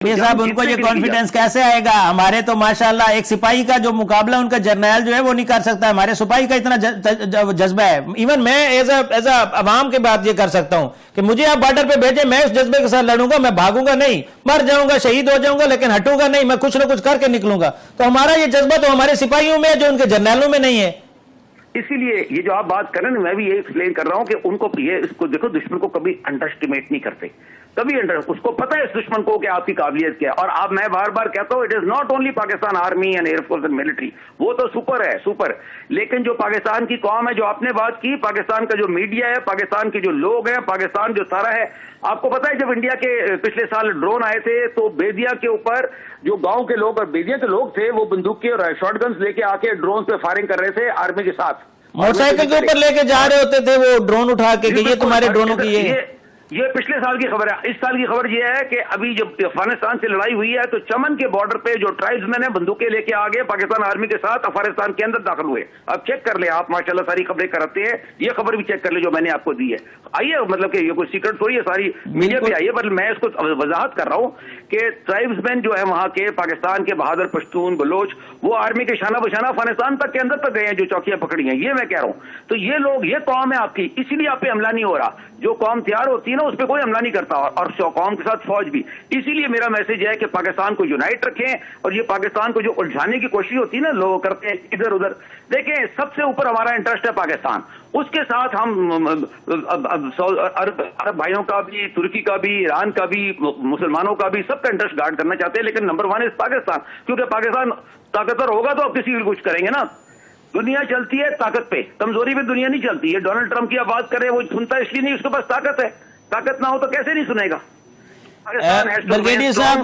ये साहब उनको ये कॉन्फिडेंस कैसे आएगा? हमारे तो माशाल्लाह एक सिपाही का जो मुकाबला उनका जर्नैल जो है वो नहीं कर सकता। हमारे सिपाही का इतना जज्बा है। इवन मैं एज अ अवाम के बात ये कर सकता हूं कि मुझे आप बॉर्डर पे भेजे, मैं उस जज्बे के साथ लड़ूंगा, मैं भागूंगा नहीं, मर जाऊंगा, शहीद हो जाऊंगा, लेकिन हटूंगा नहीं, मैं कुछ ना कुछ करके निकलूंगा। तो हमारा ये जज्बा तो हमारे सिपाहियों में है जो उनके जर्नैलों में नहीं है। इसीलिए ये जो आप बात कर रहे हैं, मैं भी ये एक्सप्लेन कर रहा हूं कि उनको ये इसको देखो, दुश्मन को कभी अंडर एस्टिमेट नहीं करते, कभी उसको पता है इस दुश्मन को कि आपकी काबिलियत क्या है। और आप, मैं बार बार कहता हूं, it is not only Pakistan army and air force and military, वो तो सुपर है, सुपर, लेकिन जो पाकिस्तान की कौम है, जो आपने बात की, पाकिस्तान का जो मीडिया है, पाकिस्तान के जो लोग हैं, पाकिस्तान जो सारा है। आपको पता है जब इंडिया के पिछले साल ड्रोन आए थे तो बेदिया के ऊपर जो गांव के लोग और बेदिया के लोग थे वो बंदूक के और शॉट गन्स लेके आके ड्रोन पे फायरिंग कर रहे थे आर्मी के साथ, मोटरसाइकिल के ऊपर लेके जा रहे होते थे वो ड्रोन उठा के कि ये तुम्हारे ड्रोनों की ये पिछले साल की खबर है। इस साल की खबर ये है कि अभी जब अफगानिस्तान से लड़ाई हुई है तो चमन के बॉर्डर पे जो ट्राइब्समैन है बंदूकें लेके आ गए पाकिस्तान आर्मी के साथ, अफगानिस्तान के अंदर दाखिल हुए। अब चेक कर ले आप, माशाल्लाह सारी खबरें कराते हैं, ये खबर भी चेक कर ले जो मैंने आपको दी है। आइए, मतलब कि ये कोई सीक्रेट थोड़ी है, सारी मीडिया पे आइए, पर मैं इसको वजाहत कर रहा हूँ कि ट्राइब्समैन जो है वहां के पाकिस्तान के बहादुर पश्तून बलोच, वो आर्मी के शाना बशाना अफगानिस्तान तक के अंदर तक गए हैं, जो चौकियां पकड़ी हैं, ये मैं कह रहा हूँ। तो ये लोग, ये कौम है आपकी, इसीलिए आप पे हमला नहीं हो रहा। जो कौम तैयार होती है ना उस पर कोई हमला नहीं करता, और कौम के साथ फौज भी। इसीलिए मेरा मैसेज है कि पाकिस्तान को यूनाइट रखें, और ये पाकिस्तान को जो उलझाने की कोशिश होती है ना, लोग करते हैं इधर उधर, देखें सबसे ऊपर हमारा इंटरेस्ट है पाकिस्तान, उसके साथ हम अरब भाइयों का भी, तुर्की का भी, ईरान का भी, मुसलमानों का भी, सबका इंटरेस्ट गार्ड करना चाहते हैं, लेकिन नंबर 1 इज पाकिस्तान, क्योंकि पाकिस्तान ताकतवर होगा तो अब किसी भी कुछ करेंगे ना। दुनिया चलती है ताकत पे, कमजोरी पे दुनिया नहीं चलती है। डोनाल्ड ट्रंप की आप बात करें, वो सुनता है इसलिए नहीं, उसके पास ताकत है, ताकत ना हो तो कैसे नहीं सुनेगा। ब्रिगेडियर साहब,